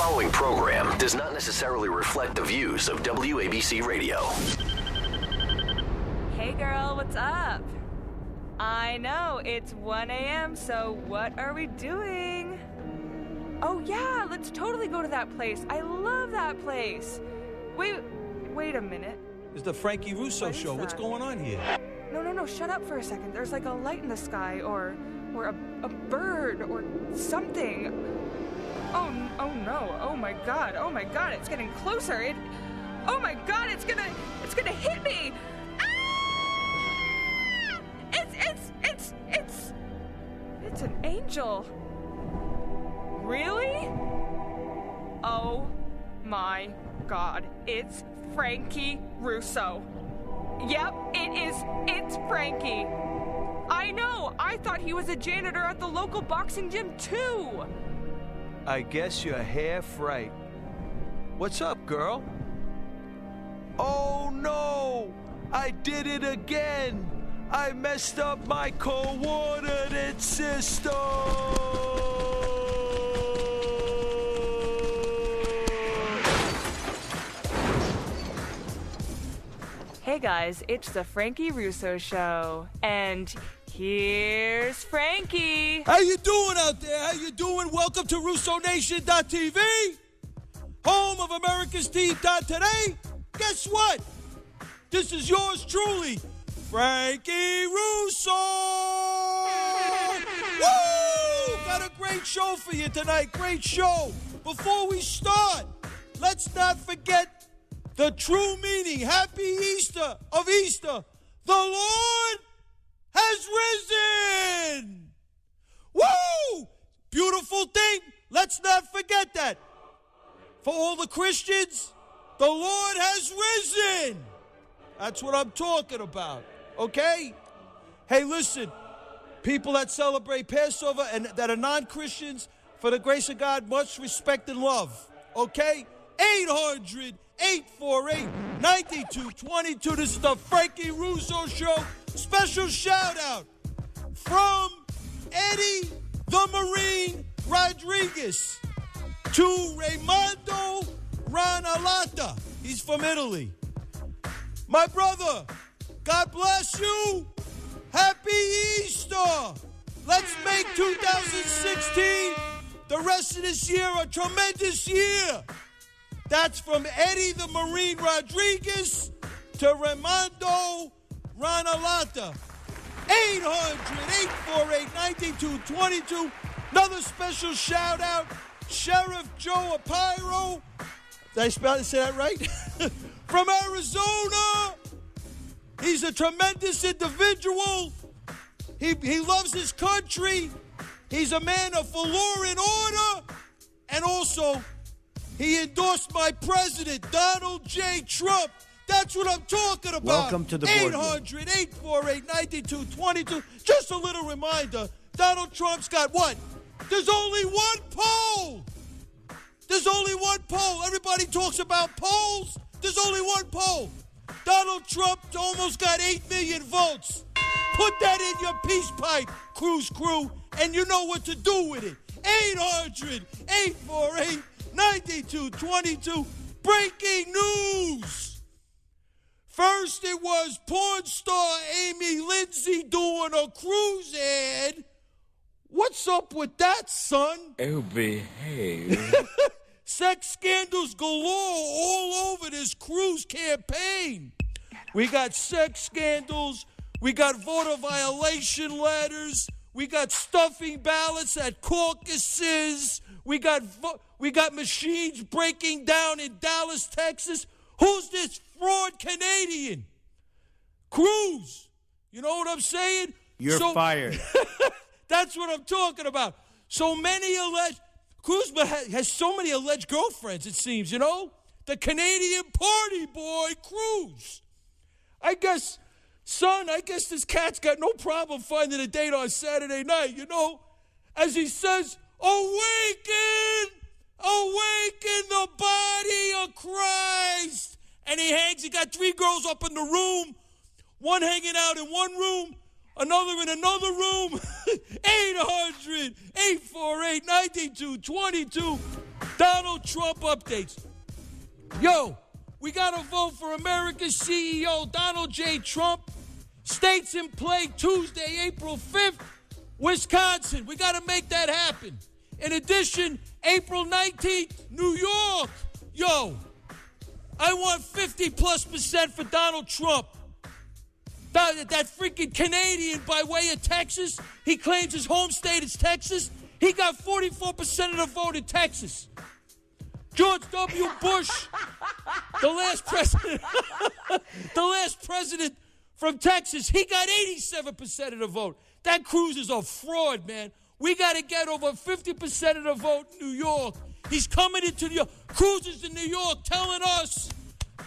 following program does not necessarily reflect the views of WABC Radio. Hey girl, what's up? I know, it's 1 a.m., so what are we doing? Oh yeah, let's totally go to that place. I love that place. Wait a minute. It's the Frankie Russo show. What's going on here? No, shut up for a second. There's like a light in the sky, or a bird, or something. Oh no, oh my god, it's getting closer. Oh my god, it's gonna hit me. Ah! It's an angel. Really? Oh my god, it's Frankie Russo. Yep, it's Frankie. I know, I thought he was a janitor at the local boxing gym too. I guess you're half right. What's up, girl? Oh no! I did it again! I messed up my coordinate system! Hey guys, it's the Frankie Russo show, and here's Frankie. How you doing out there? How you doing? Welcome to RussoNation.tv, home of America's Team. Today, guess what? This is yours truly, Frankie Russo! Woo! Got a great show for you tonight. Great show. Before we start, let's not forget the true meaning, happy Easter of Easter. The Lord has risen. Woo! Beautiful thing. Let's not forget that. For all the Christians, the Lord has risen. That's what I'm talking about, okay? Hey, listen, people that celebrate Passover and that are non-Christians, for the grace of God, much respect and love, okay? 800-848-9222. This is the Frankie Russo Show. Special shout out from Eddie the Marine Rodriguez to Raimondo Ranalata. He's from Italy. My brother, God bless you. Happy Easter. Let's make 2016, the rest of this year, a tremendous year. That's from Eddie the Marine Rodriguez to Raimondo Ranalata. 800-848-9222. Another special shout out, Sheriff Joe Apiro. Did I say that right? From Arizona. He's a tremendous individual. He loves his country. He's a man of law and order. And also, he endorsed my president, Donald J. Trump. That's what I'm talking about. Welcome to the boardroom. 800-848-9222. Just a little reminder, Donald Trump's got what? There's only one poll. There's only one poll. Everybody talks about polls. There's only one poll. Donald Trump almost got 8 million votes. Put that in your peace pipe, Cruise Crew, and you know what to do with it. 800-848-9222. Breaking news. First, it was porn star Amy Lindsay doing a cruise ad. What's up with that, son? Oh, behave. Sex scandals galore all over this cruise campaign. We got sex scandals. We got voter violation letters. We got stuffing ballots at caucuses. We got machines breaking down in Dallas, Texas. Who's this fraud Canadian? Cruz. You know what I'm saying? You're fired. That's what I'm talking about. So many alleged... Cruz has so many alleged girlfriends, it seems, you know? The Canadian party boy, Cruz. I guess this cat's got no problem finding a date on Saturday night, you know? As he says, awaken the body of Christ. And he got 3 girls up in the room, one hanging out in one room, another in another room. 800-848-9222. Donald Trump updates. Yo, we got to vote for America's CEO, Donald J. Trump. States in play Tuesday, April 5th, Wisconsin. We got to make that happen. In addition, April 19th, New York. Yo, I want 50+% for Donald Trump. That freaking Canadian by way of Texas, he claims his home state is Texas. He got 44% of the vote in Texas. George W. Bush, the last president from Texas, he got 87% of the vote. That Cruz is a fraud, man. We got to get over 50% of the vote in New York. He's coming into New York. Cruz is in New York telling us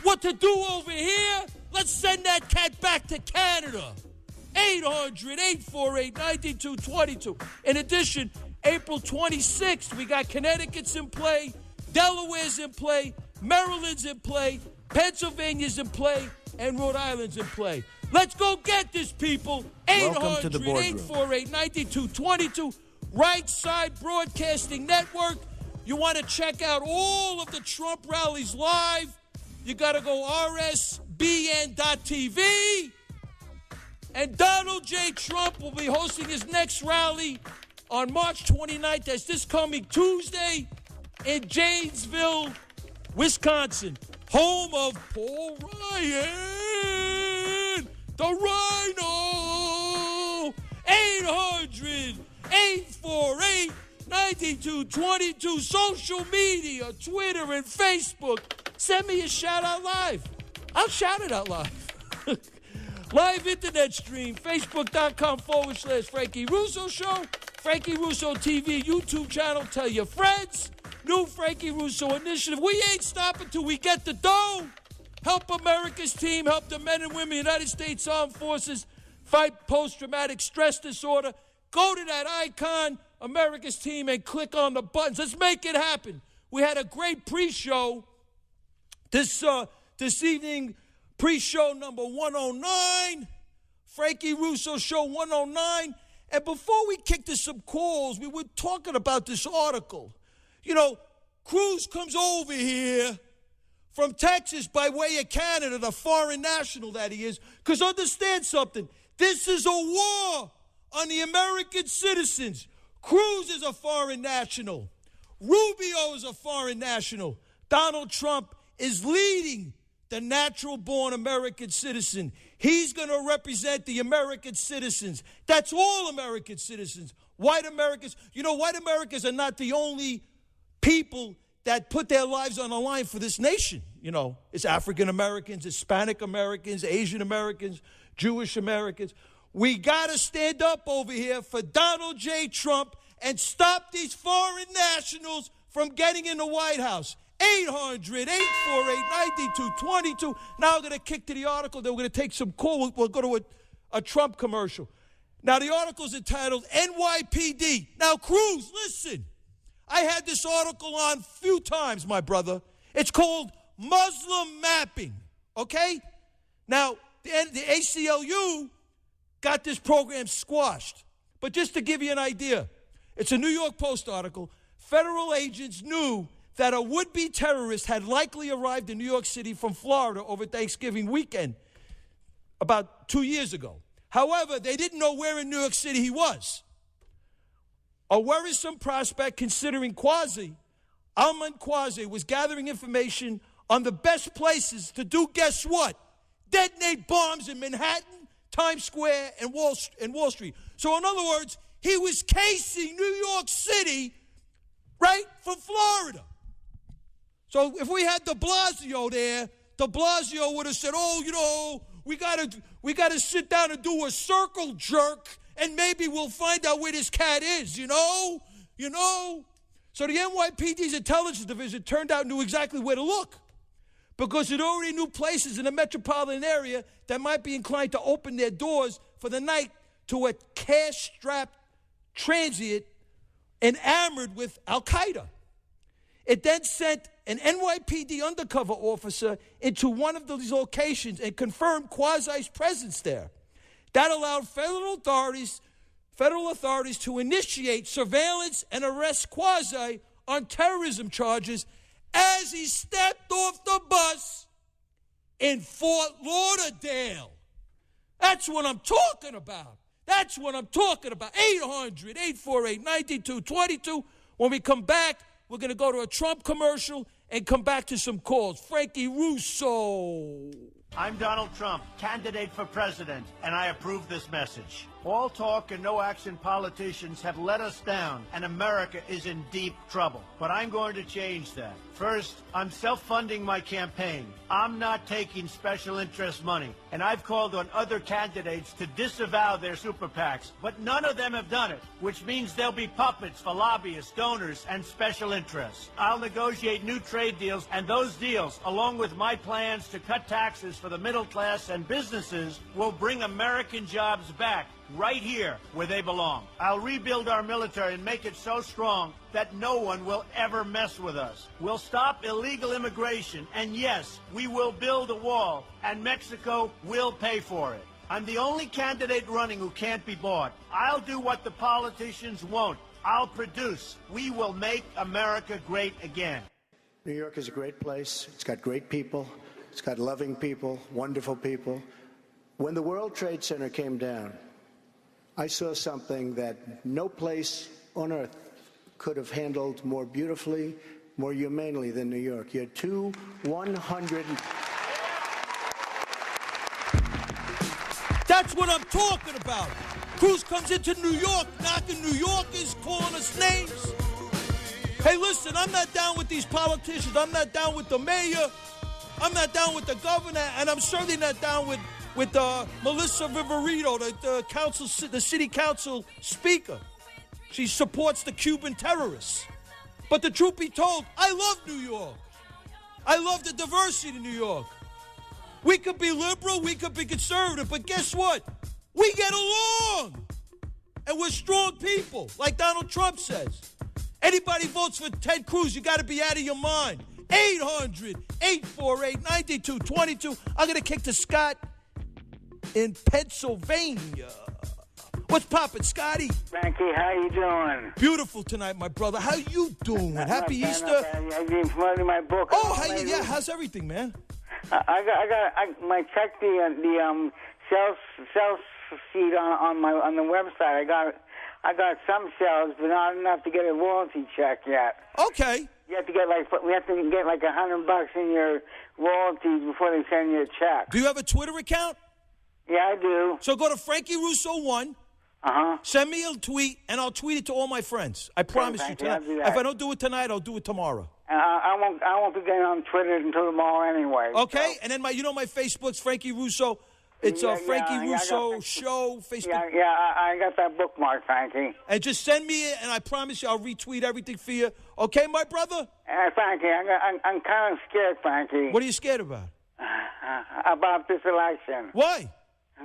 what to do over here. Let's send that cat back to Canada. 800-848-9222. In addition, April 26th, we got Connecticut's in play, Delaware's in play, Maryland's in play, Pennsylvania's in play, and Rhode Island's in play. Let's go get this, people. 800-848-9222. Right Side Broadcasting Network. You want to check out all of the Trump rallies live? You got to go rsbn.tv. And Donald J. Trump will be hosting his next rally on March 29th. That's this coming Tuesday in Janesville, Wisconsin, home of Paul Ryan, the Rhino. 800-848-9222. Social media, Twitter and Facebook. Send me a shout out live. I'll shout it out live. Live internet stream, facebook.com/Frankie Russo Show, Frankie Russo TV YouTube channel. Tell your friends. New Frankie Russo initiative. We ain't stopping till we get the dough. Help America's team. Help the men and women of the United States Armed Forces fight post-traumatic stress disorder. Go to that icon, America's team, and click on the buttons. Let's make it happen. We had a great pre-show this evening. Pre-show number 109, Frankie Russo Show 109. And before we kick to some calls, we were talking about this article. You know, Cruz comes over here from Texas by way of Canada, the foreign national that he is. Because understand something, this is a war on the American citizens. Cruz is a foreign national. Rubio is a foreign national. Donald Trump is leading the natural-born American citizen. He's going to represent the American citizens. That's all American citizens. White Americans. You know, white Americans are not the only people that put their lives on the line for this nation. You know, it's African Americans, Hispanic Americans, Asian Americans, Jewish Americans. We got to stand up over here for Donald J. Trump and stop these foreign nationals from getting in the White House. 800-848-9222. Now we're going to kick to the article. Then we're going to take some call. We'll go to a Trump commercial. Now, the article is entitled NYPD. Now, Cruz, listen. I had this article on a few times, my brother. It's called Muslim Mapping, okay? Now, the ACLU got this program squashed. But just to give you an idea, it's a New York Post article. Federal agents knew that a would-be terrorist had likely arrived in New York City from Florida over Thanksgiving weekend about 2 years ago. However, they didn't know where in New York City he was. A worrisome prospect considering Alman Quasi was gathering information on the best places to do, guess what? Detonate bombs in Manhattan, Times Square, and Wall Street. So in other words, he was casing New York City, right, from Florida. So if we had de Blasio there, de Blasio would have said, oh, you know, we gotta sit down and do a circle jerk, and maybe we'll find out where this cat is, you know? So the NYPD's intelligence division turned out knew exactly where to look, because it already knew places in the metropolitan area that might be inclined to open their doors for the night to a cash-strapped transient enamored with Al-Qaeda. It then sent an NYPD undercover officer into one of these locations and confirmed Quasi's presence there. That allowed federal authorities to initiate surveillance and arrest Quasi on terrorism charges as he stepped off the bus in Fort Lauderdale. That's what I'm talking about. That's what I'm talking about. 800-848-9222. When we come back, we're going to go to a Trump commercial and come back to some calls. Frankie Russo. I'm Donald Trump, candidate for president, and I approve this message. All talk and no action politicians have let us down, and America is in deep trouble. But I'm going to change that. First, I'm self-funding my campaign. I'm not taking special interest money, and I've called on other candidates to disavow their super PACs, but none of them have done it, which means they'll be puppets for lobbyists, donors, and special interests. I'll negotiate new trade deals, and those deals, along with my plans to cut taxes for the middle class and businesses, will bring American jobs back right here where they belong. I'll rebuild our military and make it so strong that no one will ever mess with us. We'll stop illegal immigration, and yes, we will build a wall, and Mexico will pay for it. I'm the only candidate running who can't be bought. I'll do what the politicians won't. I'll produce. We will make America great again. New York is a great place. It's got great people. It's got loving people, wonderful people. When the World Trade Center came down, I saw something that no place on earth could have handled more beautifully, more humanely than New York. You had two 100... That's what I'm talking about. Cruz comes into New York, knocking New Yorkers, calling us names. Hey, listen, I'm not down with these politicians. I'm not down with the mayor. I'm not down with the governor, and I'm certainly not down with Melissa Viverito, the city council speaker. She supports the Cuban terrorists. But the truth be told, I love New York. I love the diversity in New York. We could be liberal, we could be conservative, but guess what? We get along. And we're strong people, like Donald Trump says. Anybody votes for Ted Cruz, you got to be out of your mind. 800-848-9222. I'm going to kick to Scott in Pennsylvania. What's poppin', Scotty? Frankie, how you doing? Beautiful tonight, my brother. How you doing? Happy Easter. I've been promoting my book. Oh, how's everything, man? I checked the sales sheet on the website. I got some sales, but not enough to get a royalty check yet. Okay. We have to get like $100 in your royalties before they send you a check. Do you have a Twitter account? Yeah, I do. So go to Frankie Russo 1. Send me a tweet, and I'll tweet it to all my friends. I promise you tonight. If I don't do it tonight, I'll do it tomorrow. I won't be getting on Twitter until tomorrow anyway. Okay, so. And then my Facebook's Frankie Russo. It's Frankie Russo Show Facebook. Yeah, I got that bookmark, Frankie. And just send me it, and I promise you I'll retweet everything for you. Okay, my brother? Frankie, I'm kind of scared, Frankie. What are you scared about? About this election. Why?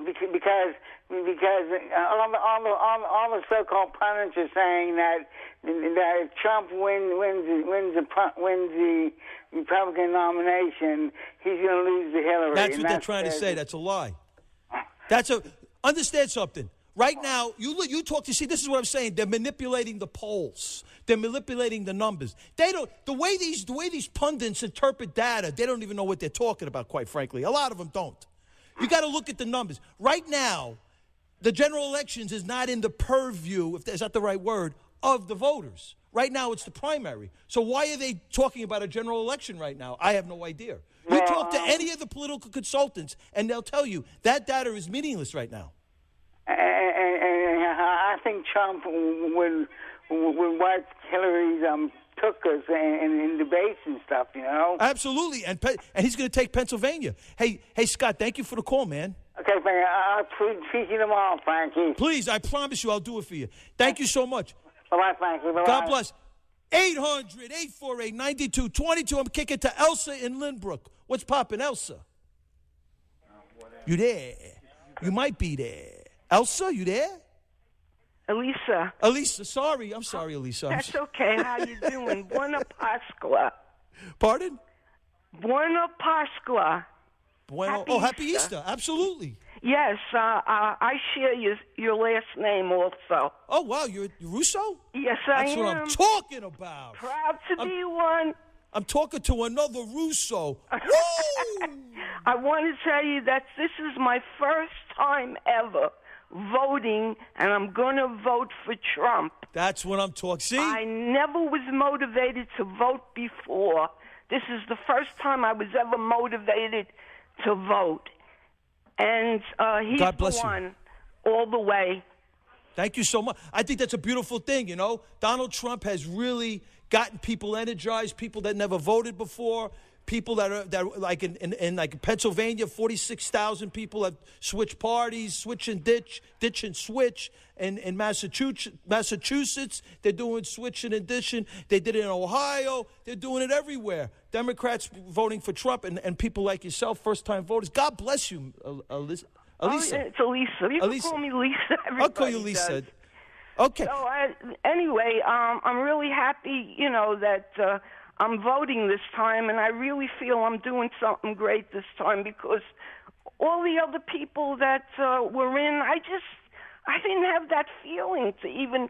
Because all the so-called pundits are saying that if Trump wins the Republican nomination, he's going to lose to Hillary. That's what they're trying to say. That's a lie. Understand something. Right now, you talk to see. This is what I'm saying. They're manipulating the polls. They're manipulating the numbers. They don't. The way these pundits interpret data, they don't even know what they're talking about. Quite frankly, a lot of them don't. You got to look at the numbers. Right now, the general elections is not in the purview, if that's not the right word, of the voters. Right now, it's the primary. So why are they talking about a general election right now? I have no idea. You talk to any of the political consultants, and they'll tell you that data is meaningless right now. And I think Trump would wipe Hillary's took us in debates and stuff, you know? Absolutely, and he's going to take Pennsylvania. Hey, Scott, thank you for the call, man. Okay, Frankie, I'll treat you tomorrow, Frankie. Please, I promise you I'll do it for you. Thank you so much. Bye-bye, Frankie. Bye-bye. God bless. 800-848-9222. I'm kicking to Elsa in Lynbrook. What's poppin', Elsa? You there? You might be there. Elsa, you there? Elisa, sorry. I'm sorry, Elisa. That's okay. How you doing? Buona Pasqua. Pardon? Buona Pasqua. Happy Easter. Absolutely. Yes, I share your last name also. Oh, wow, you're Russo? Yes, That's I am. what I'm talking about. Proud to be one. I'm talking to another Russo. Woo! I want to tell you that this is my first time ever voting, and I'm going to vote for Trump. That's what I'm talking. See? I never was motivated to vote before. This is the first time I was ever motivated to vote. And he's God bless the you. one all the way. Thank you so much. I think that's a beautiful thing, you know. Donald Trump has really gotten people energized, people that never voted before, people that like in like Pennsylvania, 46,000 people have switched parties, switch and ditch and switch. And in Massachusetts, they're doing switching and dishing. They did it in Ohio. They're doing it everywhere. Democrats voting for Trump and people like yourself, first-time voters. God bless you, Elisa. Oh, it's Elisa. You can call me Lisa. I'll call you Lisa. Does. Okay. So anyway, I'm really happy, that I'm voting this time, and I really feel I'm doing something great this time because all the other people that were in, I didn't have that feeling to even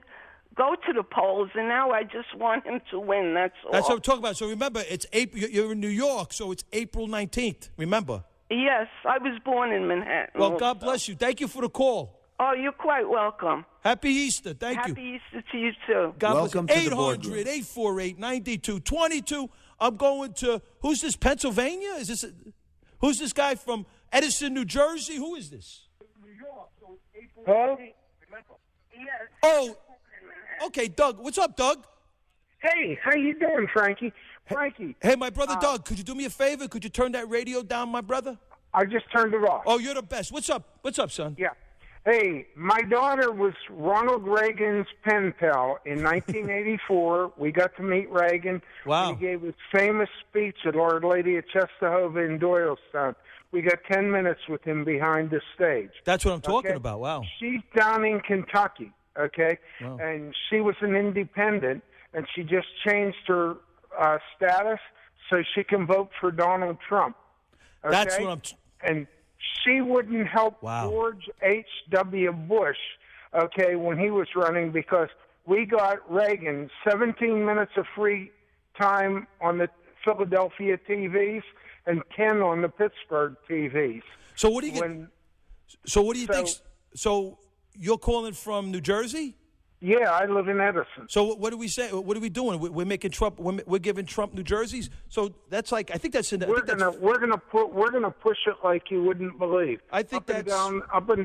go to the polls, and now I just want him to win. That's all. That's what I'm talking about. So remember, it's April. You're in New York, so it's April 19th. Remember? Yes, I was born in Manhattan. Well, God bless you. Thank you for the call. Oh, you're quite welcome. Happy Easter. Thank you. Happy Easter to you, too. God Welcome bless you. to the boardroom. 800-848-9222. I'm going to, who's this, Pennsylvania? Who's this guy from Edison, New Jersey? Who is this? Hello? Oh, okay, Doug. What's up, Doug? Hey, how you doing, Frankie? Frankie. Hey, my brother Doug, could you do me a favor? Could you turn that radio down, my brother? I just turned it off. Oh, you're the best. What's up? What's up, son? Yeah. Hey, my daughter was Ronald Reagan's pen pal in 1984. We got to meet Reagan. Wow. He gave his famous speech at Our Lady of Czestochowa in Doylestown. We got 10 minutes with him behind the stage. That's what I'm talking about. Wow. She's down in Kentucky, okay? Wow. And she was an independent, and she just changed her status so she can vote for Donald Trump. Okay? That's what I'm... And she wouldn't help George H.W. Bush, okay, when he was running because we got Reagan 17 minutes of free time on the Philadelphia TVs and 10 on the Pittsburgh TVs. So what do you think? So you're calling from New Jersey? Yeah, I live in Edison. So what do we say? What are we doing? We're making Trump. We're giving Trump New Jerseys. So that's like I think that's in. We're gonna push it like you wouldn't believe. I think up and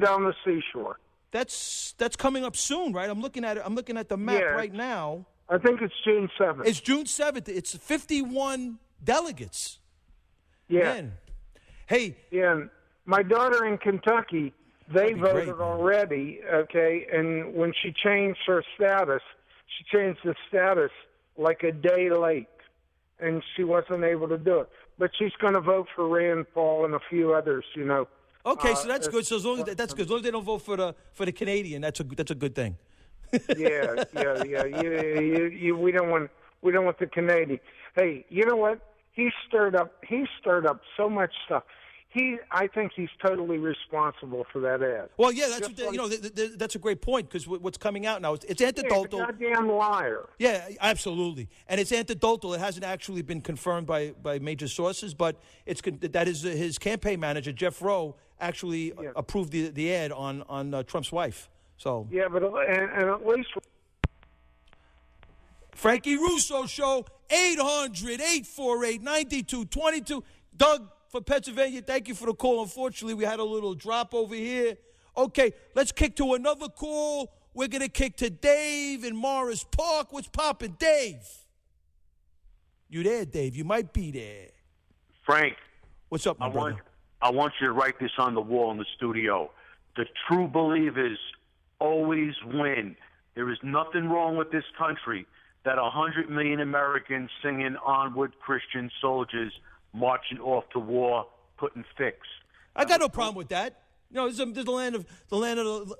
down the seashore. That's coming up soon, right? I'm looking at it. I'm looking at the map right now. I think it's June 7th. It's June 7th. It's 51 delegates. Yeah. Man. Hey. Yeah. My daughter in Kentucky. They voted already, okay, and when she changed her status, she changed the status like a day late, and she wasn't able to do it. But she's going to vote for Rand Paul and a few others, Okay, so that's good. So as long as that's good. As long as they don't vote for the Canadian, that's a good thing. Yeah. We don't want the Canadian. Hey, you know what? He stirred up so much stuff. I think he's totally responsible for that ad. Well, yeah, that's a great point because what's coming out now it's anecdotal. He's a goddamn liar. Yeah, absolutely, and it's anecdotal. It hasn't actually been confirmed by major sources, but that is his campaign manager Jeff Rowe actually approved the ad on Trump's wife. So yeah, but at least Frankie Russo Show 800-848-9222. Doug. For Pennsylvania, thank you for the call. Unfortunately, we had a little drop over here. Okay, let's kick to another call. We're going to kick to Dave in Morris Park. What's poppin', Dave? You there, Dave? You might be there. Frank. What's up, my brother? I want you to write this on the wall in the studio. The true believers always win. There is nothing wrong with this country that 100 million Americans singing Onward Christian Soldiers marching off to war, putting fix. I got no problem with that. There's the land of the land of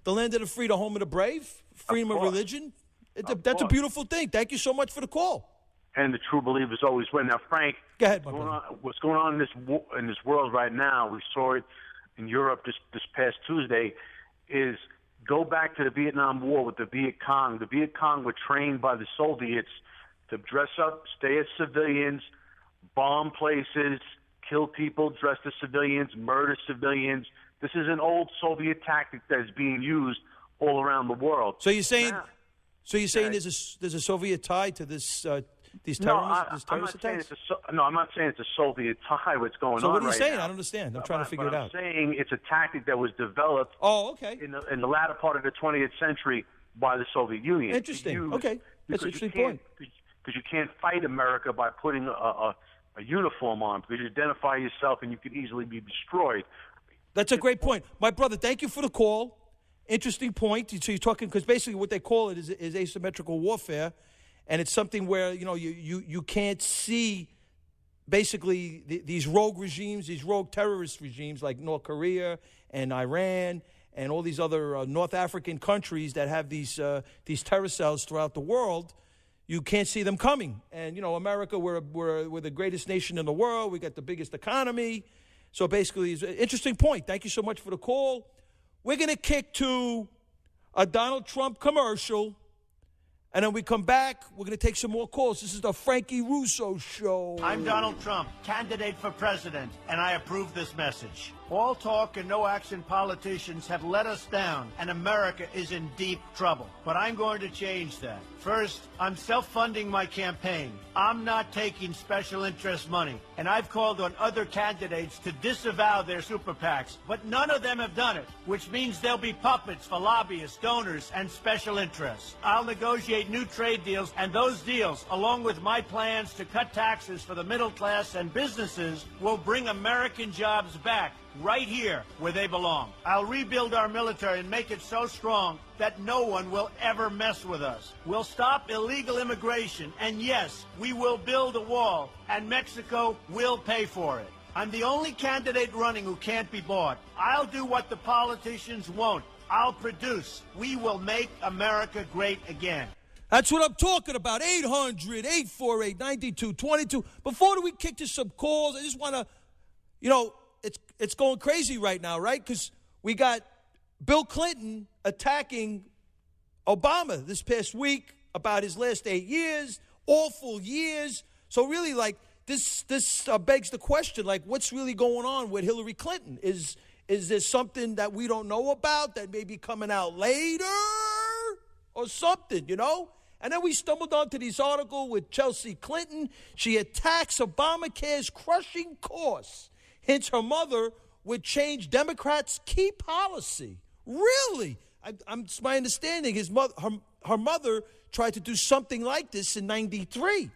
the free, the home of the brave, freedom of religion. That's a beautiful thing. Thank you so much for the call. And the true believers always win. Now, Frank, go ahead, what's going on in this world right now? We saw it in Europe this past Tuesday is go back to the Vietnam War with the Viet Cong. The Viet Cong were trained by the Soviets to dress up, stay as civilians, bomb places, kill people dressed as civilians, murder civilians. This is an old Soviet tactic that is being used all around the world. So you're saying, there's a Soviet tie to this these terrorist attacks? I'm not saying it's a Soviet tie. What's going on? So what are you right saying? now. I don't understand. I'm trying to figure it out. I'm saying it's a tactic that was developed. Oh, okay. In the latter part of the 20th century by the Soviet Union. Interesting. Okay, that's an interesting point. Because you can't fight America by putting a uniform on, because you identify yourself and you could easily be destroyed. That's a great point. My brother, thank you for the call. Interesting point. So you're talking, because basically what they call it is asymmetrical warfare, and it's something where, you can't see basically these rogue regimes, these rogue terrorist regimes like North Korea and Iran and all these other North African countries that have these terror cells throughout the world. You can't see them coming. And, America, we're the greatest nation in the world. We got the biggest economy. So basically, it's an interesting point. Thank you so much for the call. We're going to kick to a Donald Trump commercial. And then we come back, we're going to take some more calls. This is the Frankie Russo Show. I'm Donald Trump, candidate for president, and I approve this message. All talk and no action politicians have let us down, and America is in deep trouble. But I'm going to change that. First, I'm self-funding my campaign. I'm not taking special interest money, and I've called on other candidates to disavow their super PACs, but none of them have done it, which means they'll be puppets for lobbyists, donors, and special interests. I'll negotiate new trade deals, and those deals, along with my plans to cut taxes for the middle class and businesses, will bring American jobs back right here where they belong. I'll rebuild our military and make it so strong that no one will ever mess with us. We'll stop illegal immigration, and yes, we will build a wall, and Mexico will pay for it. I'm the only candidate running who can't be bought. I'll do what the politicians won't. I'll produce. We will make America great again. That's what I'm talking about. 800-848-9222. Before we kick to some calls, I just want to, it's going crazy right now, right? Because we got Bill Clinton attacking Obama this past week about his last 8 years, awful years. So really, this begs the question, what's really going on with Hillary Clinton? Is there something that we don't know about that may be coming out later or something, And then we stumbled onto this article with Chelsea Clinton. She attacks Obamacare's crushing costs. Hence, her mother would change Democrats' key policy. Really? It's my understanding her mother tried to do something like this in 93.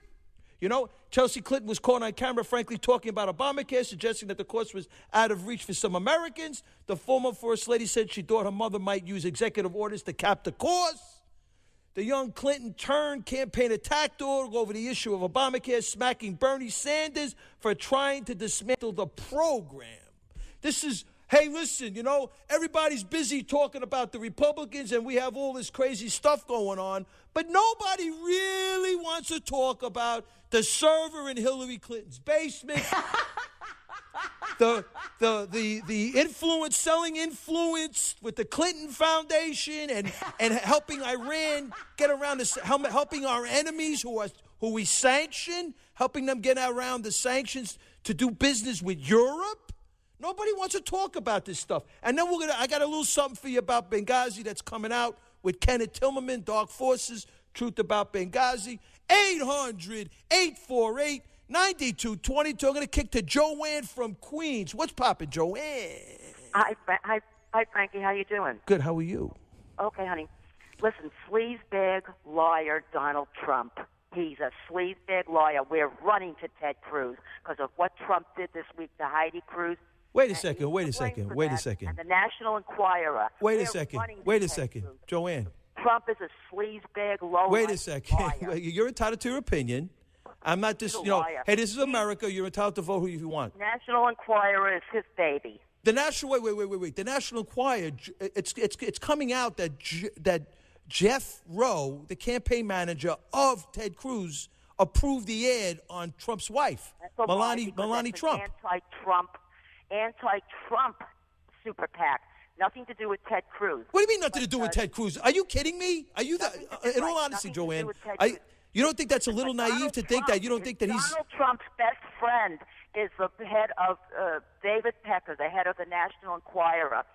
Chelsea Clinton was caught on camera, frankly, talking about Obamacare, suggesting that the cost was out of reach for some Americans. The former First Lady said she thought her mother might use executive orders to cap the cost. The young Clinton turned campaign attack dog over the issue of Obamacare, smacking Bernie Sanders for trying to dismantle the program. This is, hey, listen, everybody's busy talking about the Republicans and we have all this crazy stuff going on, but nobody really wants to talk about the server in Hillary Clinton's basement. The influence, selling influence with the Clinton Foundation and helping Iran get around this, helping our enemies who we sanction, helping them get around the sanctions to do business with Europe. Nobody wants to talk about this stuff. And then I got a little something for you about Benghazi that's coming out with Kenneth Tillman, Dark Forces, Truth About Benghazi. 800-848-9222. I'm going to kick to Joanne from Queens. What's poppin', Joanne? Hi, Frankie. How you doing? Good. How are you? Okay, honey. Listen, sleazebag liar Donald Trump. He's a sleazebag liar. We're running to Ted Cruz because of what Trump did this week to Heidi Cruz. Wait a second. And the National Enquirer. Wait a second. Joanne. Trump is a sleazebag liar. Wait a second. You're entitled to your opinion. I'm not just, hey, this is America. You're entitled to vote who you want. National Enquirer is his baby. The National, wait. The National Enquirer, it's coming out that Jeff Rowe, the campaign manager of Ted Cruz, approved the ad on Trump's wife, Melania Trump. Anti-Trump super PAC. Nothing to do with Ted Cruz. What do you mean nothing to do with Ted Cruz? Are you kidding me? Are you that? In all honesty, Joanne, you don't think that's a little naive to think that? You don't think that he's Donald Trump's best friend is the head of David Pecker, the head of the National Enquirer,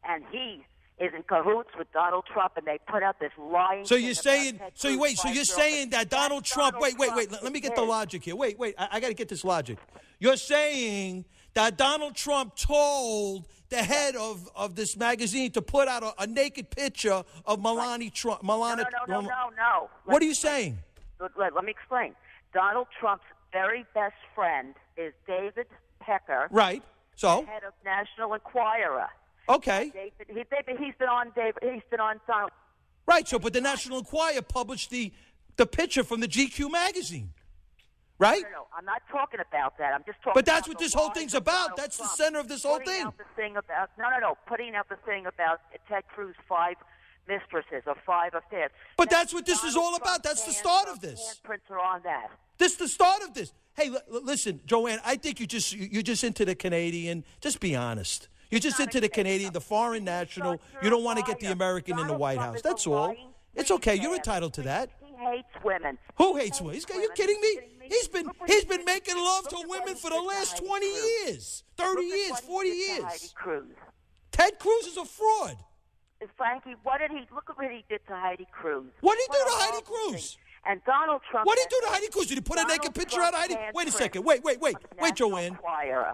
and he is in cahoots with Donald Trump, and they put out this lying. So you're saying? So you're saying that Donald Trump? Wait. Let me get the logic here. Wait. I got to get this logic. You're saying that Donald Trump told the head of this magazine to put out a naked picture of Melania Trump. No. What are you saying? Let me explain. Donald Trump's very best friend is David Pecker. Right. So head of National Enquirer. Okay. He's been on Donald. Right. So, but the National Enquirer published the picture from the GQ magazine. Right? No, I'm not talking about that. I'm just talking. But that's about what this whole thing's about. That's the center of this whole thing. Putting out the thing about Ted Cruz 5 mistresses or 5 affairs. But that's what this is all about. That's the start of this. Handprints are on that. This is the start of this. Hey, listen, Joanne, I think you're just into the Canadian. Just be honest. You're just into the Canadian, the foreign national. You don't want to get the American in the White House. That's all. It's okay. You're entitled to that. He hates women. Who hates women? Are you kidding me? He's been making love to women for the last 20 years, 30 years, 40 years. Ted Cruz is a fraud. Frankie, look at what he did to Heidi Cruz. What did he do to Heidi Cruz? And Donald Trump. What did he do to Heidi Cruz? Did he put a naked picture out of Heidi? Wait a second. Wait, Joanne.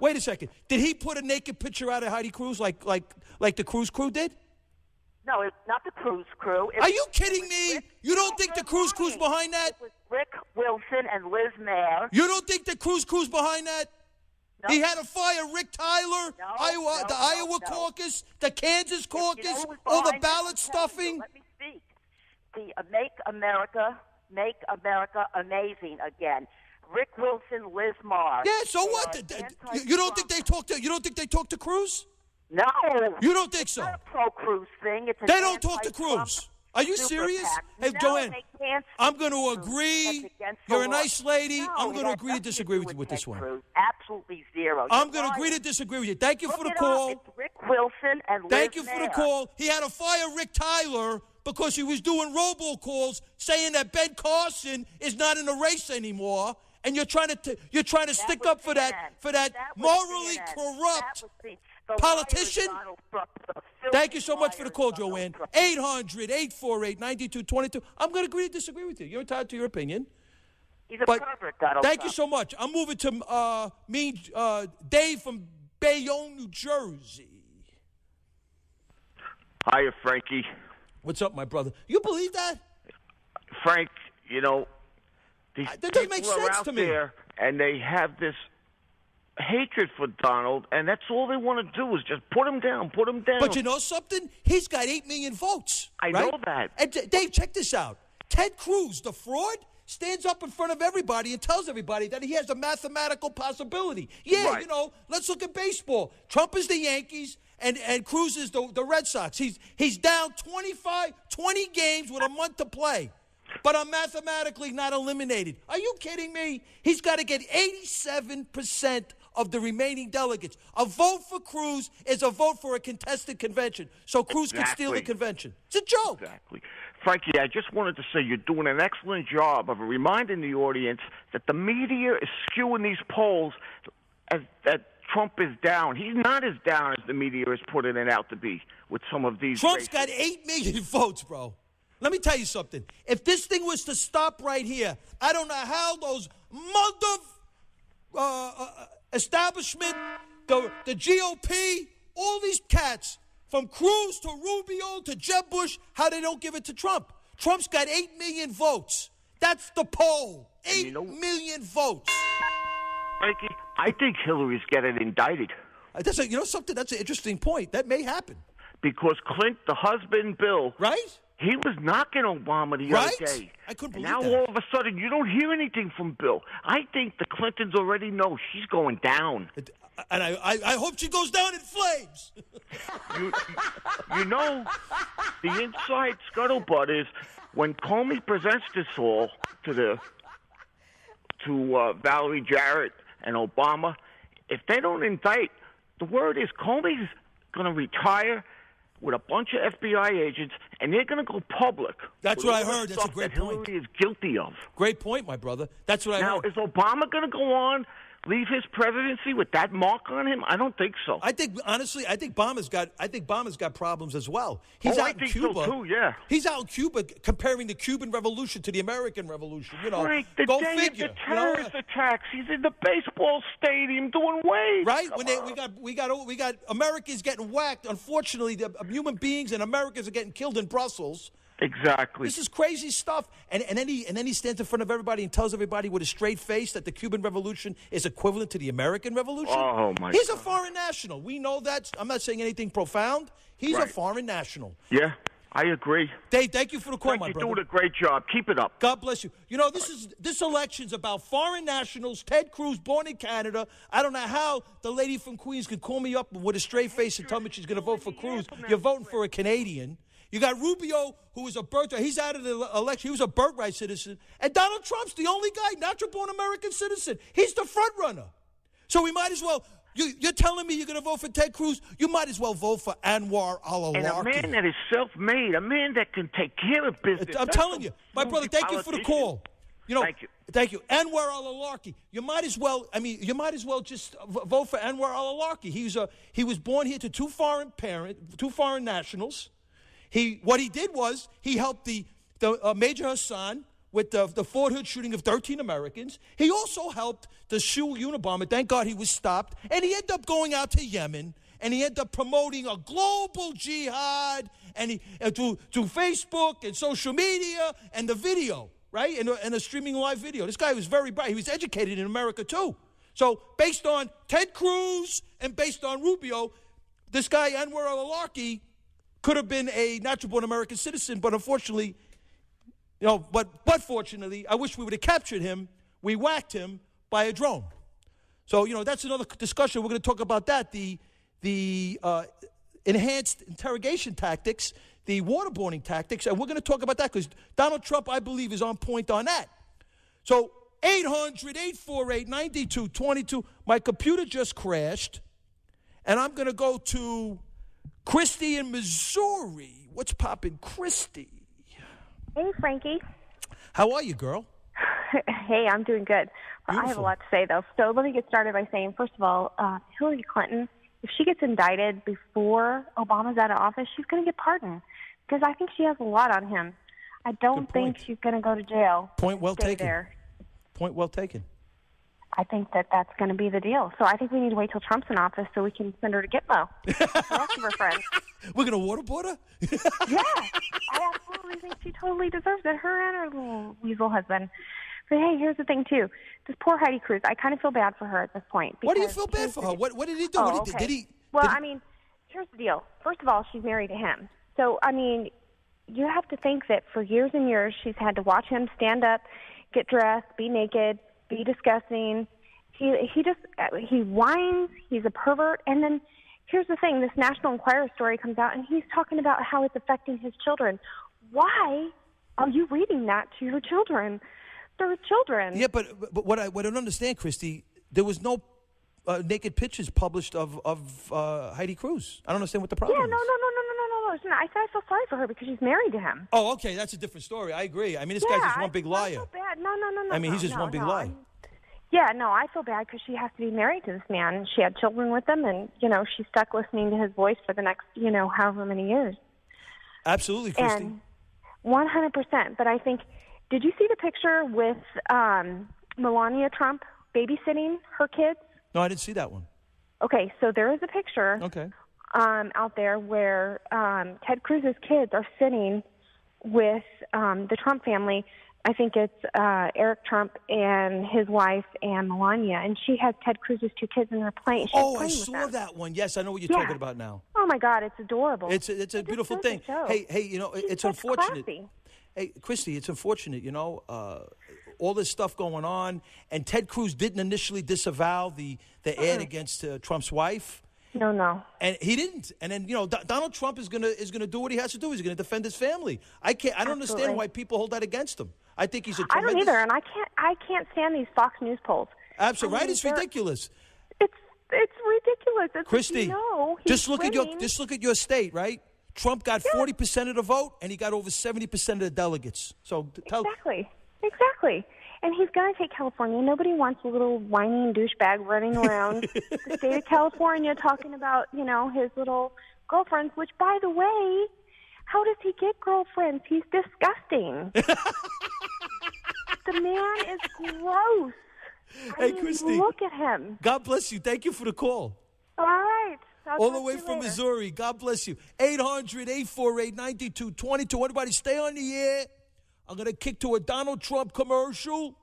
Wait a second. Did he put a naked picture out of Heidi Cruz like the Cruz crew did? No, it's not the Cruz crew. Are you kidding me? You don't think the Cruz crew's behind that? It was Rick Wilson and Liz Mayer. You don't think the Cruz crew's behind that? No. He had to fire Rick Tyler, the Iowa caucus, the Kansas caucus, all the ballot stuffing. Let me speak. The Make America Amazing Again. Rick Wilson, Liz Maher. Yeah, so what? You don't think they talk to? You don't think they talk to Cruz? No. You don't think so? It's not a pro-Cruz thing. They don't talk to Cruz. Are you serious? Hey, Joanne, I'm going to agree. You're a nice lady. I'm going to agree to disagree with you with this one. Absolutely zero. I'm going to agree to disagree with you. Thank you for the call. It's Rick Wilson and Liz Thank you for the call. He had to fire Rick Tyler because he was doing robocalls saying that Ben Carson is not in the race anymore, and you're trying to stick up for that morally corrupt politician. Thank you so much for the call, Joanne. 800-848-9222. I'm going to agree to disagree with you. You're entitled to your opinion. He's a pervert, Donald Thank Trump. you so much. I'm moving to Dave from Bayonne, New Jersey. Hiya, Frankie. What's up, my brother? You believe that? Frank, you know, these that doesn't people make sense are out to me. there, and they have this hatred for Donald, and that's all they want to do is just put him down. But you know something? He's got 8 million votes. I know that. And Dave, check this out. Ted Cruz, the fraud, stands up in front of everybody and tells everybody that he has a mathematical possibility. Yeah, right. You know, let's look at baseball. Trump is the Yankees, and Cruz is the Red Sox. He's down 20 games with a month to play. But I'm mathematically not eliminated. Are you kidding me? He's got to get 87% of the remaining delegates. A vote for Cruz is a vote for a contested convention. So Cruz can steal the convention. It's a joke. Exactly. Frankie, I just wanted to say you're doing an excellent job of reminding the audience that the media is skewing these polls that Trump is down. He's not as down as the media is putting it out to be with some of these Trump's races. got 8 million votes, bro. Let me tell you something. If this thing was to stop right here, I don't know how those establishment, the GOP, all these cats, from Cruz to Rubio to Jeb Bush, how they don't give it to Trump. Trump's got 8 million votes. That's the poll. 8 million votes. Frankie, I think Hillary's getting indicted. You know something? That's an interesting point. That may happen. Because the husband, Bill, right? He was knocking Obama the other day. I couldn't believe that. Now all of a sudden you don't hear anything from Bill. I think the Clintons already know she's going down. And I hope she goes down in flames. you know, the inside scuttlebutt is when Comey presents this all to Valerie Jarrett and Obama, if they don't indict, the word is Comey's going to retire with a bunch of FBI agents, and they're going to go public. That's what I heard. That's a great point. Hillary is guilty of. Great point, my brother. That's what I heard. Now, is Obama going to go on, leave his presidency with that mark on him? I don't think so. I think, honestly, Obama's got problems as well. He's out in Cuba. So too, yeah. He's out in Cuba comparing the Cuban Revolution to the American Revolution. You know, Frank, the go day figure. of the terrorist attacks, he's in the baseball stadium doing waves. Right? We got Americans getting whacked. Unfortunately, the human beings and Americans are getting killed in Brussels. Exactly. This is crazy stuff. And then he stands in front of everybody and tells everybody with a straight face that the Cuban Revolution is equivalent to the American Revolution. Oh, my He's God. a foreign national. We know that. I'm not saying anything profound. He's a foreign national. Yeah, I agree. Dave, thank you for the call, Frank, my brother. You're doing a great job. Keep it up. God bless you. You know, this election's about foreign nationals. Ted Cruz, born in Canada. I don't know how the lady from Queens could call me up with a straight face and tell me she's going to vote for Cruz. You're voting for a Canadian. You got Rubio, who was a birthright. He's out of the election. He was a birthright citizen. And Donald Trump's the only guy, natural-born American citizen. He's the front runner. So we might as well. You're telling me you're going to vote for Ted Cruz? You might as well vote for Anwar al-Awlaki. And a man that is self-made, a man that can take care of business. I'm telling you, my brother. Thank you for the call. You know, thank you. Anwar al-Awlaki. You might as well. I mean, you might as well just vote for Anwar al-Awlaki. He was born here to two foreign nationals. What he did was he helped the Major Hassan with the Fort Hood shooting of 13 Americans. He also helped the Shul Unabomber. Thank God he was stopped. And he ended up going out to Yemen, and he ended up promoting a global jihad and through Facebook and social media and the video, right, and a streaming live video. This guy was very bright. He was educated in America, too. So based on Ted Cruz and based on Rubio, this guy, Anwar al-Awlaki, could have been a natural-born American citizen, but unfortunately, but fortunately, I wish we would have captured him. We whacked him by a drone. So, that's another discussion. We're going to talk about that, the enhanced interrogation tactics, the waterboarding tactics, and we're going to talk about that because Donald Trump, I believe, is on point on that. So, 800-848-9222. My computer just crashed, and I'm going to go to Christy in Missouri. What's poppin', Christy? Hey, Frankie. How are you, girl? Hey, I'm doing good. Beautiful. I have a lot to say, though. So let me get started by saying, first of all, Hillary Clinton, if she gets indicted before Obama's out of office, she's going to get pardoned because I think she has a lot on him. I don't think she's going to go to jail. Point well taken. There. Point well taken. I think that's going to be the deal. So I think we need to wait till Trump's in office so we can send her to Gitmo. The rest of her friends. We're going to waterboard her? Yeah. I absolutely think she totally deserves it. Her and her little weasel husband. But hey, here's the thing, too. This poor Heidi Cruz, I kind of feel bad for her at this point. Why do you feel bad for her? What did he do? Oh, What did he? I mean, here's the deal. First of all, she's married to him. So, I mean, you have to think that for years and years she's had to watch him stand up, get dressed, be naked, be disgusting. He whines. He's a pervert. And then here's the thing. This National Enquirer story comes out, and he's talking about how it's affecting his children. Why are you reading that to your children? They're children. Yeah, but what I don't understand, Christy, there was no naked pictures published of Heidi Cruz. I don't understand what the problem is. No. I said I feel sorry for her because she's married to him. Oh, okay. That's a different story. I agree. I mean, this guy's just one big liar. I feel bad. No. I mean, he's just one big lie. Yeah, no, I feel bad because she has to be married to this man. She had children with him, and, she's stuck listening to his voice for the next, however many years. Absolutely, Christy. And 100%. But I think, did you see the picture with Melania Trump babysitting her kids? No, I didn't see that one. Okay, so there is a picture out there where Ted Cruz's kids are sitting with the Trump family. I think it's Eric Trump and his wife and Melania, and she has Ted Cruz's two kids in her plane. I saw that one. Yes, I know what you're talking about now. Oh my God, it's adorable. It's a beautiful thing. Hey, it's unfortunate. Classy. Hey, Christy, it's unfortunate. All this stuff going on, and Ted Cruz didn't initially disavow the ad against Trump's wife. No. And he didn't. And then Donald Trump is gonna do what he has to do. He's gonna defend his family. I don't understand why people hold that against him. I think he's a tremendous. I don't either, and I can't stand these Fox News polls. Absolutely right. It's ridiculous. It's ridiculous. It's Christy, just look at your state, right? Trump got 40% of the vote, and he got over 70% of the delegates. So Exactly. And he's going to take California. Nobody wants a little whining douchebag running around the state of California talking about, his little girlfriends, which, by the way, how does he get girlfriends? He's disgusting. The man is gross. Hey, Christy. Look at him. God bless you. Thank you for the call. All right. All the way from Missouri. God bless you. 800-848-9222. Everybody stay on the air. I'm going to kick to a Donald Trump commercial,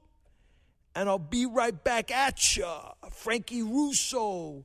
and I'll be right back at ya. Frankie Russo.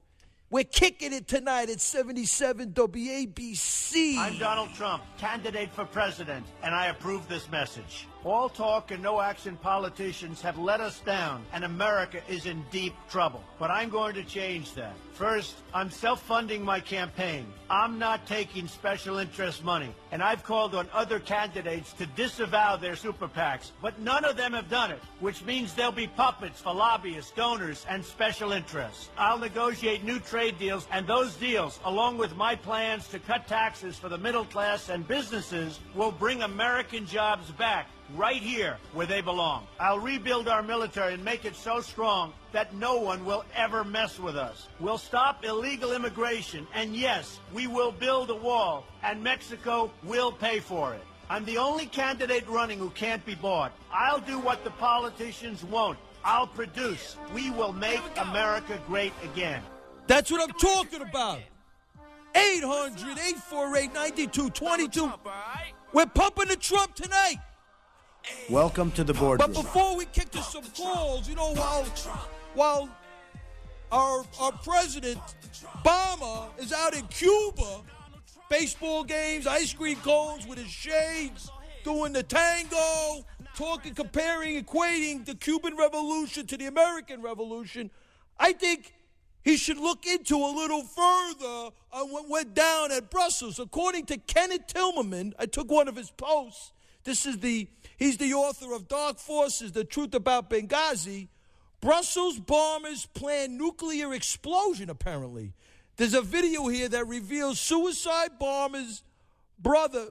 We're kicking it tonight at 77 WABC. I'm Donald Trump, candidate for president, and I approve this message. All talk and no action politicians have let us down, and America is in deep trouble. But I'm going to change that. First, I'm self-funding my campaign. I'm not taking special interest money, and I've called on other candidates to disavow their super PACs, but none of them have done it, which means they'll be puppets for lobbyists, donors, and special interests. I'll negotiate new trade deals, and those deals, along with my plans to cut taxes for the middle class and businesses, will bring American jobs back right here where they belong. I'll rebuild our military and make it so strong that no one will ever mess with us. We'll stop illegal immigration, and yes, we will build a wall, and Mexico will pay for it. I'm the only candidate running who can't be bought. I'll do what the politicians won't. I'll produce. We will make America great again. That's what I'm talking about. 800-848-9222. We're pumping the Trump tonight. Welcome to the boardroom. But before we kick to some calls, while our president, Obama, is out in Cuba, baseball games, ice cream cones with his shades, doing the tango, talking, comparing, equating the Cuban Revolution to the American Revolution, I think he should look into a little further on what went down at Brussels. According to Kenneth Tillman, I took one of his posts. He's the author of Dark Forces, The Truth About Benghazi. Brussels bombers plan nuclear explosion, apparently. There's a video here that reveals suicide bomber brothers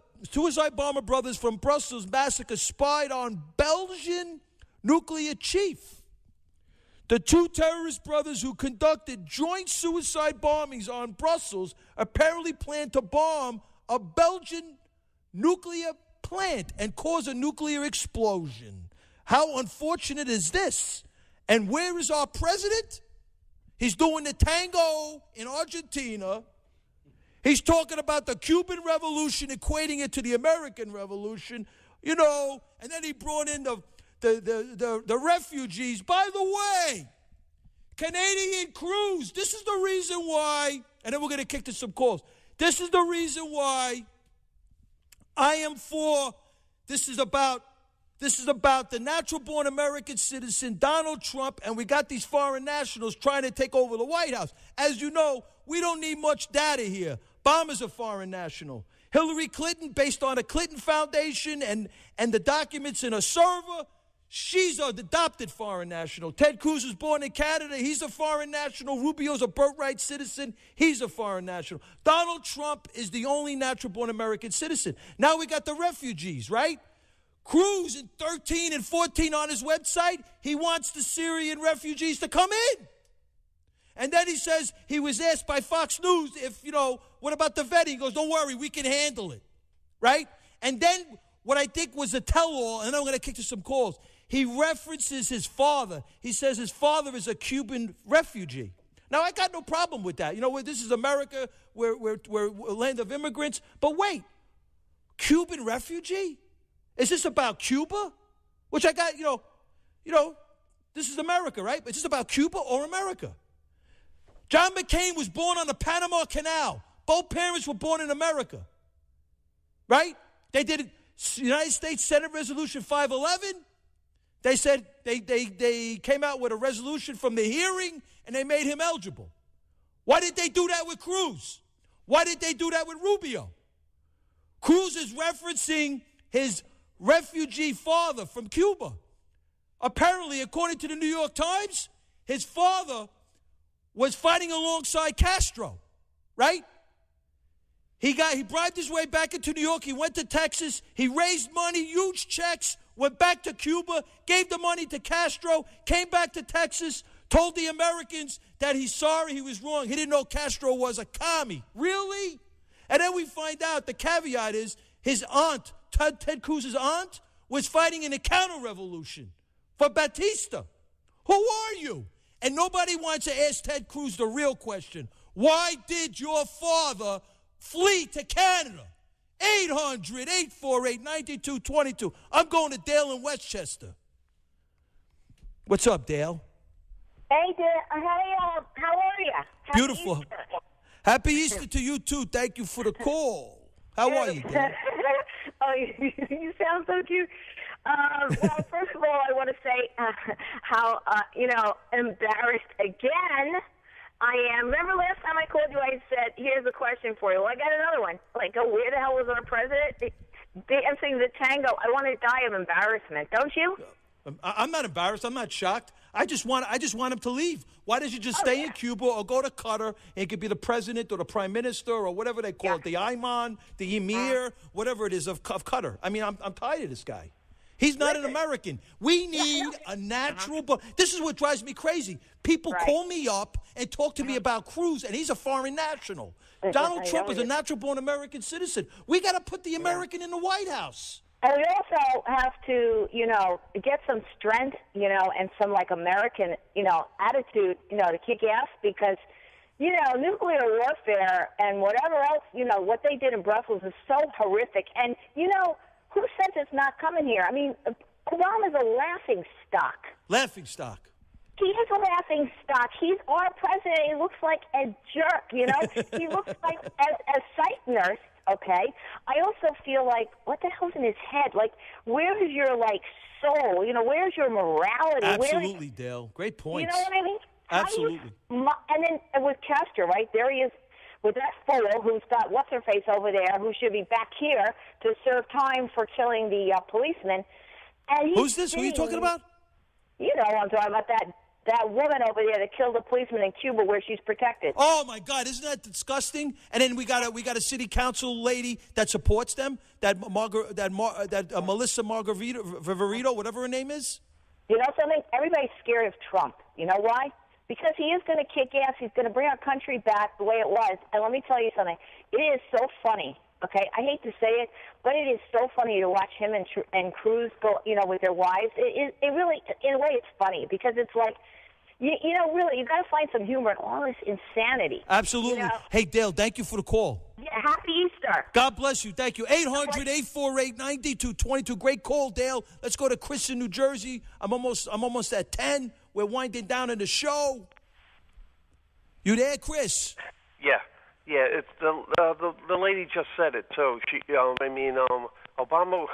from Brussels massacre spied on Belgian nuclear chief. The two terrorist brothers who conducted joint suicide bombings on Brussels apparently planned to bomb a Belgian nuclear plant and cause a nuclear explosion. How unfortunate is this? And where is our president? He's doing the tango in Argentina. He's talking about the Cuban Revolution, equating it to the American Revolution, and then he brought in the refugees. By the way, Canadian crews, this is the reason why, and then we're going to kick to some calls. This is the reason why I am for, this is about the natural-born American citizen, Donald Trump, and we got these foreign nationals trying to take over the White House. As you know, we don't need much data here. Obama's a foreign national. Hillary Clinton, based on a Clinton Foundation and the documents in a server, she's an adopted foreign national. Ted Cruz was born in Canada. He's a foreign national. Rubio's a birthright citizen. He's a foreign national. Donald Trump is the only natural-born American citizen. Now we got the refugees, right? Cruz in 13 and 14 on his website, he wants the Syrian refugees to come in. And then he says he was asked by Fox News if, what about the vetting? He goes, don't worry, we can handle it, right? And then what I think was a tell-all, and I'm going to kick to some calls, he references his father. He says his father is a Cuban refugee. Now, I got no problem with that. This is America, we're a land of immigrants. But wait, Cuban refugee? Is this about Cuba? Which I got, this is America, right? Is this about Cuba or America? John McCain was born on the Panama Canal. Both parents were born in America, right? They did United States Senate Resolution 511. They said they came out with a resolution from the hearing, and they made him eligible. Why did they do that with Cruz? Why did they do that with Rubio? Cruz is referencing his refugee father from Cuba. Apparently, according to the New York Times, his father was fighting alongside Castro, right? He bribed his way back into New York. He went to Texas. He raised money, huge checks, went back to Cuba, gave the money to Castro, came back to Texas, told the Americans that he's sorry, he was wrong. He didn't know Castro was a commie. Really? And then we find out the caveat is his aunt, Ted Cruz's aunt, was fighting in a counter-revolution for Batista. Who are you? And nobody wants to ask Ted Cruz the real question. Why did your father flee to Canada? 800-848-9222. I'm going to Dale in Westchester. What's up, Dale? Hey, how are you? Beautiful. Easter. Happy Easter to you, too. Thank you for the call. How are you, Dale? Oh, you sound so cute. Well, first of all, I want to say how, embarrassed again I am. Remember last time I called you, I said, here's a question for you. Well, I got another one. Like, where the hell was our president? Dancing the tango. I want to die of embarrassment, don't you? I'm not embarrassed. I'm not shocked. I just want him to leave. Why don't you just stay in Cuba or go to Qatar and it could be the president or the prime minister or whatever they call it, the Imam, the Emir, whatever it is of Qatar. I mean, I'm tired of this guy. He's not an American. We need a natural This is what drives me crazy. People call me up and talk to me about Cruz, and he's a foreign national. Donald Trump is a natural-born American citizen. We got to put the American in the White House. And we also have to, get some strength, and some, American, attitude, to kick ass because, nuclear warfare and whatever else, what they did in Brussels is so horrific. And, who says it's not coming here? I mean, Obama's a laughing stock. Laughing stock. He is a laughing stock. He's our president. He looks like a jerk, He looks like, as sight nurse, okay? I also feel like, what the hell's in his head? Like, where's your, soul? Where's your morality? Absolutely, Dale. Great points. You know what I mean? Absolutely. And then with Castro, right, there he is with that fool who's got what's-her-face over there who should be back here to serve time for killing the policeman. And who's this? Who are you talking about? You know what I'm talking about, that woman over there that killed the policeman in Cuba where she's protected. Oh my God, isn't that disgusting? And then we got a city council lady that supports them, Melissa Viverito, whatever her name is. You know something? Everybody's scared of Trump. You know why? Because he is going to kick ass. He's going to bring our country back the way it was. And let me tell you something. It is so funny. Okay, I hate to say it, but it is so funny to watch him and Cruz go, with their wives. It really, in a way, it's funny because it's like, really, you got to find some humor in all this insanity. Absolutely. Hey, Dale, thank you for the call. Yeah, happy Easter. God bless you. Thank you. 800-848-9222. Great call, Dale. Let's go to Chris in New Jersey. I'm almost at 10. We're winding down in the show. You there, Chris? Yeah. Yeah, it's the lady just said it too. She, Obama,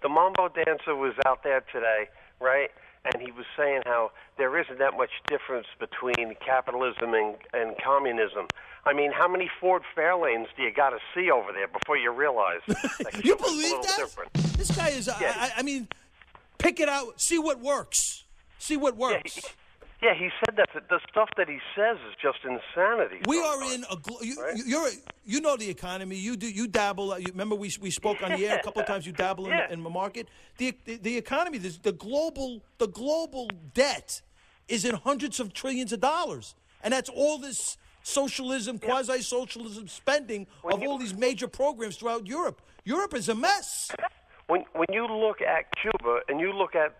the Mambo dancer was out there today, right? And he was saying how there isn't that much difference between capitalism and communism. I mean, how many Ford Fairlanes do you got to see over there before you realize? You believe that? Different. This guy is. Yeah. I mean, pick it out. See what works. See what works. Yeah, he said that the stuff that he says is just insanity. We are in a you know the economy. You dabble. Remember we spoke on the air a couple of times. You dabble in the market. The economy. The global debt is in hundreds of trillions of dollars, and that's all this socialism, quasi-socialism spending of all these major programs throughout Europe. Europe is a mess. When you look at Cuba and you look at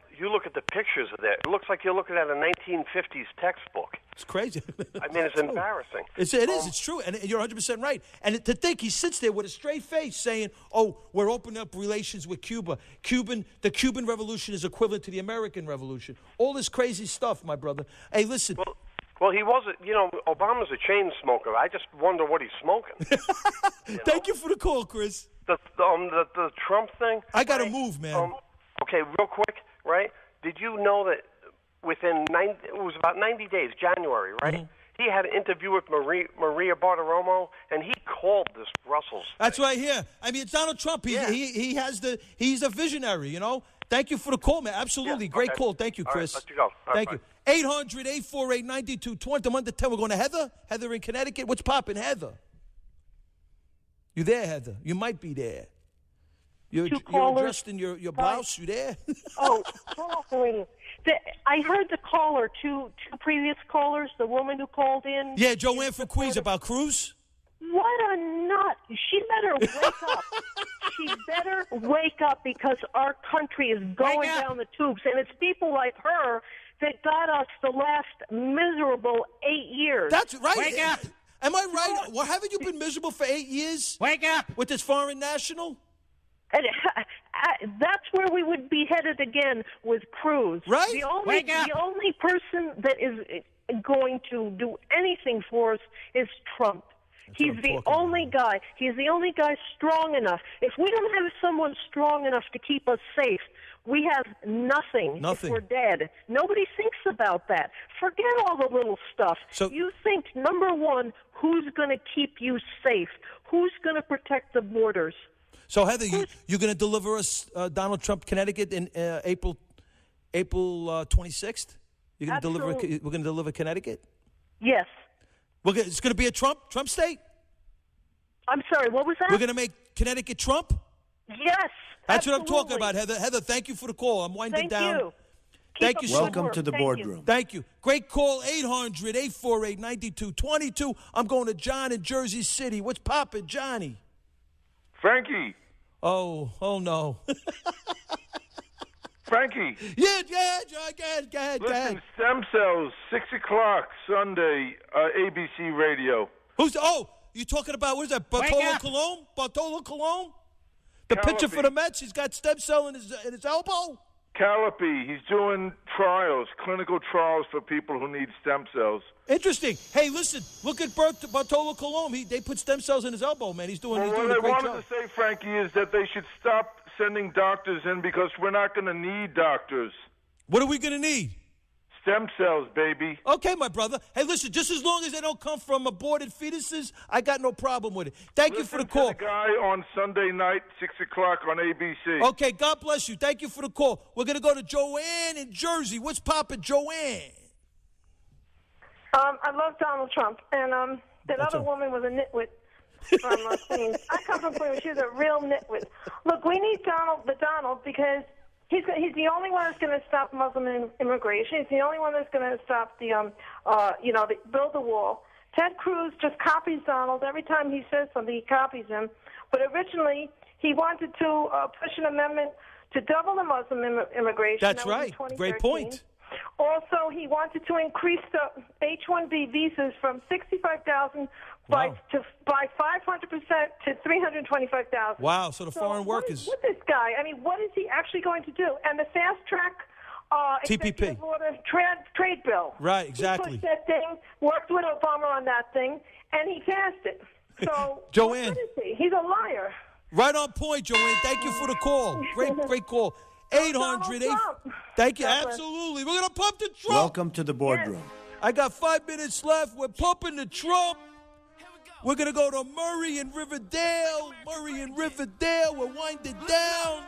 the pictures of that, it looks like you're looking at a 1950s textbook. It's crazy. I mean, it's embarrassing. It is. It's true. And you're 100% right. And to think he sits there with a straight face saying, oh, we're opening up relations with Cuba. The Cuban Revolution is equivalent to the American Revolution. All this crazy stuff, my brother. Hey, listen. Well, he wasn't, Obama's a chain smoker. I just wonder what he's smoking. Thank you for the call, Chris. The Trump thing. I got to move, man. Okay, real quick, right? Did you know that it was about 90 days, January, right? Mm-hmm. He had an interview with Maria Bartiromo, and he called this Brussels. That's right here. I mean, it's Donald Trump. He's a visionary, Thank you for the call, man. Absolutely. Yeah, Great okay. call. Thank you, All right, Chris. let you go. All right, Thank bye. you. 800-848-9220. I'm under 10. We're going to Heather. Heather in Connecticut. What's poppin', Heather? You there, Heather? You might be there. You're adjusting your blouse. You there? Oh, turn off the radio. I heard the caller, two previous callers, the woman who called in. Yeah, Joanne from Queens about Cruz. What a nut. She better wake up. She better wake up because our country is going down the tubes. And it's people like her that got us the last miserable 8 years. That's right. Wake up. Am I right? Well, haven't you been miserable for 8 years? Wake up. With this foreign national? And that's where we would be headed again with Cruz. Right? The only person that is going to do anything for us is Trump. He's the only guy. He's the only guy strong enough. If we don't have someone strong enough to keep us safe, we have nothing. If we're dead. Nobody thinks about that. Forget all the little stuff. So you think, number one, who's going to keep you safe? Who's going to protect the borders? So, Heather, you're going to deliver us Donald Trump, Connecticut, in April 26th? You're going to deliver. We're going to deliver Connecticut. Yes. It's going to be a Trump state. I'm sorry. What was that? We're going to make Connecticut Trump. Yes. That's what I'm talking about, Heather. Heather, thank you for the call. I'm winding down. You. Thank you. Welcome to the boardroom. Thank you. Great call. 800-848-9222. I'm going to John in Jersey City. What's poppin', Johnny? Frankie. Oh no. Frankie. Yeah, go ahead. Listen, Stem Cells, 6 o'clock Sunday, ABC Radio. You talking about, what is that, Bartolo Colon? The pitcher for the Mets, he's got stem cell in his elbow? Callipy, he's doing clinical trials for people who need stem cells. Interesting. Hey, listen, look at Bartolo Colon. They put stem cells in his elbow, man. He's doing a great job. What I wanted to say, Frankie, is that they should stop sending doctors in because we're not going to need doctors. What are we going to need? Stem cells, baby. Okay, my brother. Hey, listen, just as long as they don't come from aborted fetuses, I got no problem with it. Thank you for the call. Listen to the guy on Sunday night, 6 o'clock on ABC. Okay, God bless you. Thank you for the call. We're going to go to Joanne in Jersey. What's poppin', Joanne? I love Donald Trump, and that other woman was a nitwit from Queens. I come from Queens. She's a real nitwit. Look, we need Donald because he's the only one that's going to stop Muslim immigration. He's the only one that's going to stop build the wall. Ted Cruz just copies Donald. Every time he says something, he copies him. But originally, he wanted to push an amendment to double the Muslim immigration. That's right. Great point. Also, he wanted to increase the H-1B visas from 65,000 by 500% to 325,000. Wow! So the foreign workers. What this guy? I mean, what is he actually going to do? And the fast track TPP order trade bill. Right. Exactly. He pushed that thing. Worked with Obama on that thing, and he passed it. So Joanne, what is he? He's a liar. Right on point, Joanne. Thank you for the call. Great call. 800. Thank you. Absolutely. We're going to pump the Trump. Welcome to the boardroom. I got 5 minutes left. We're pumping the Trump. We're going to go to Murray in Riverdale. We're winding down.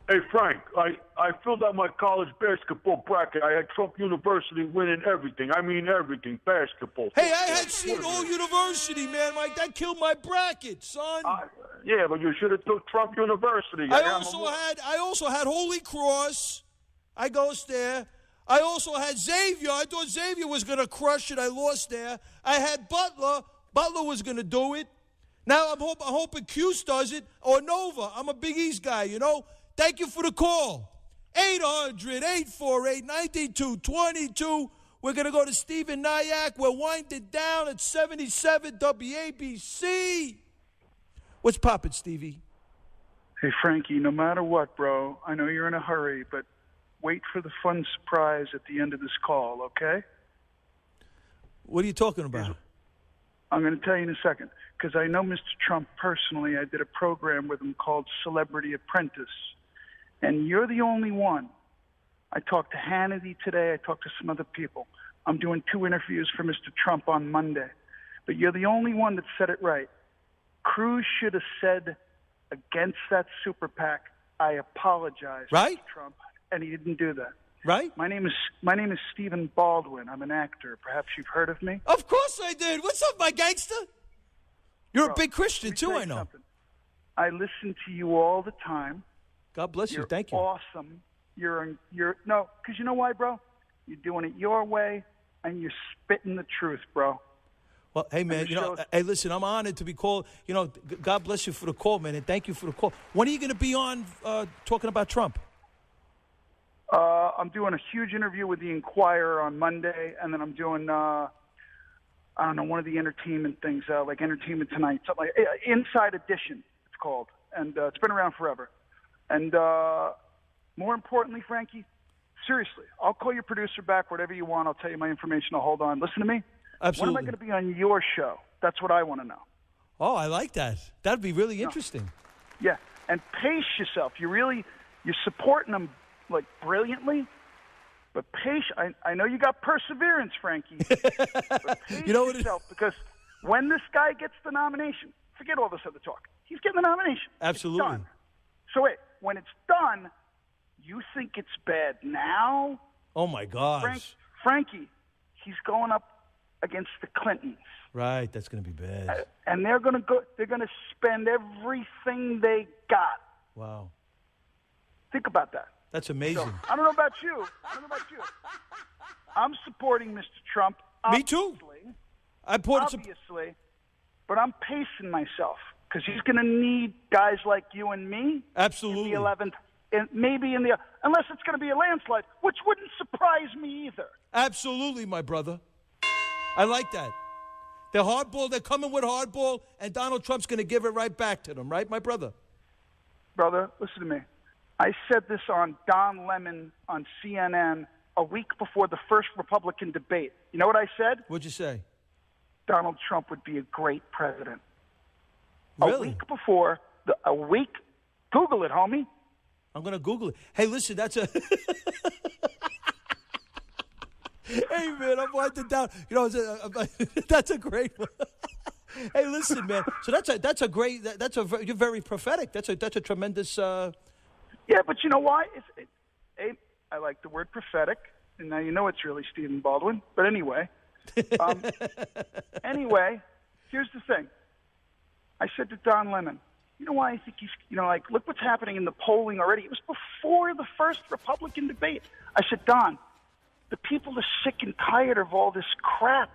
Hey, Frank, I filled out my college basketball bracket. I had Trump University winning everything. I mean everything, basketball. Hey, I had Seton University, man. That killed my bracket, son. Yeah, but you should have took Trump University. I also had Holy Cross. I goes there. I also had Xavier. I thought Xavier was going to crush it. I lost there. I had Butler. Butler was going to do it. Now I'm hoping Cuse does it or Nova. I'm a Big East guy, you know. Thank you for the call. 800-848-9222. We're going to go to Stephen Nyack. We're winding down at 77 WABC. What's poppin', Stevie? Hey, Frankie, no matter what, bro, I know you're in a hurry, but wait for the fun surprise at the end of this call, okay? What are you talking about? I'm going to tell you in a second, because I know Mr. Trump personally. I did a program with him called Celebrity Apprentice, and you're the only one. I talked to Hannity today. I talked to some other people. I'm doing 2 interviews for Mr. Trump on Monday, but you're the only one that said it right. Cruz should have said against that super PAC I apologize, Right? Mr. Trump, and he didn't do that. Right? My name is Stephen Baldwin. I'm an actor. Perhaps you've heard of me. Of course I did. What's up, my gangster? You're a big Christian, too, I know. Something. I listen to you all the time. God bless you. Thank you. Awesome. You're no, because you know why, bro? You're doing it your way, and you're spitting the truth, bro. Well, hey, man, hey, listen, I'm honored to be called. God bless you for the call, man, and thank you for the call. When are you going to be on talking about Trump? I'm doing a huge interview with the Inquirer on Monday, and then I'm doing, I don't know, one of the entertainment things, like Entertainment Tonight, something like Inside Edition, it's called, and it's been around forever. And more importantly, Frankie, seriously, I'll call your producer back, whatever you want. I'll tell you my information. I'll hold on. Listen to me. Absolutely. When am I going to be on your show? That's what I want to know. Oh, I like that. That'd be really interesting. Yeah, and pace yourself. You're supporting them like brilliantly, but pace. I know you got perseverance, Frankie. But pace yourself, because when this guy gets the nomination, forget all this other talk. He's getting the nomination. Absolutely. It's done. So wait, when it's done, you think it's bad now? Oh my gosh, Frankie, he's going up against the Clintons. Right, that's going to be bad. And they're going to spend everything they got. Wow. Think about that. That's amazing. So, I don't know about you. I'm supporting Mr. Trump. Me too. Obviously, but I'm pacing myself because he's going to need guys like you and me. Absolutely. In the 11th, and maybe unless it's going to be a landslide, which wouldn't surprise me either. Absolutely, my brother. I like that. They're hardball. They're coming with hardball, and Donald Trump's going to give it right back to them, right, my brother? Brother, listen to me. I said this on Don Lemon on CNN a week before the first Republican debate. You know what I said? What'd you say? Donald Trump would be a great president. Really? A week before, Google it, homie. I'm going to Google it. Hey, listen, that's a... Hey, man, I'm writing down. That's a great one. Hey, listen, man. So you're very prophetic. That's a tremendous. Yeah, but you know why? I like the word prophetic, and now you know it's really Stephen Baldwin. But anyway, here's the thing. I said to Don Lemon, you know why I think he's, look what's happening in the polling already. It was before the first Republican debate. I said, Don, the people are sick and tired of all this crap.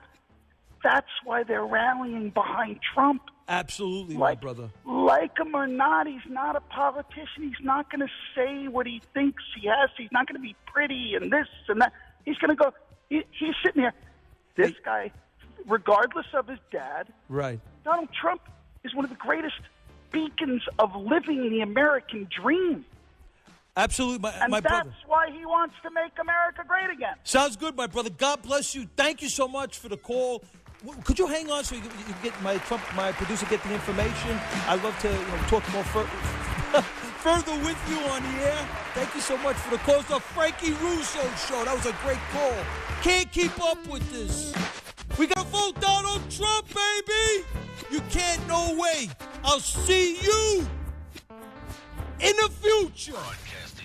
That's why they're rallying behind Trump. Absolutely, my brother. Like him or not, he's not a politician. He's not going to say what he thinks he has. He's not going to be pretty and this and that. He's going to go, he's sitting here. This guy, regardless of his dad, right? Donald Trump is one of the greatest beacons of living the American dream. Absolutely, my brother. And that's why he wants to make America great again. Sounds good, my brother. God bless you. Thank you so much for the call. Could you hang on so you can get my producer, get the information? I'd love to talk more further with you on the air. Thank you so much for the call. It's the Frankie Russo Show. That was a great call. Can't keep up with this. We got to vote Donald Trump, baby. You can't, no way. I'll see you in the future. Broadcast